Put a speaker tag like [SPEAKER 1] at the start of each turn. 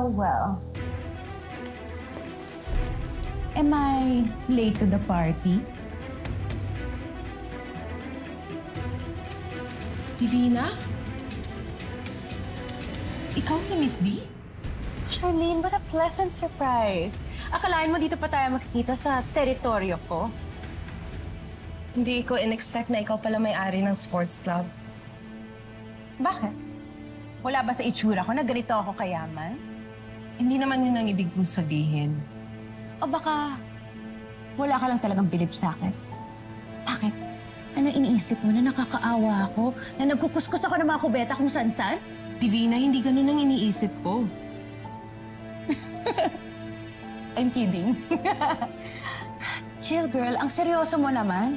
[SPEAKER 1] well. Am I late to the party?
[SPEAKER 2] Divina? Ikaw si Miss D?
[SPEAKER 1] Charlene, what a pleasant surprise. Akalain mo dito pa tayo makikita sa teritoryo ko?
[SPEAKER 2] Hindi ko in-expect na ikaw pala may-ari ng sports club.
[SPEAKER 1] Bakit? Wala ba sa itsura ko na ganito ako kayaman?
[SPEAKER 2] Hindi naman yun ang ibig kong sabihin.
[SPEAKER 1] O baka wala ka lang talagang bilib sa akin? Bakit? Ano iniisip mo na nakakaawa ako? Na nagkukuskus ako ng mga kubeta kung san-san?
[SPEAKER 2] Divina, hindi ganun ang iniisip ko.
[SPEAKER 1] I'm kidding. Chill, girl. Ang seryoso mo naman.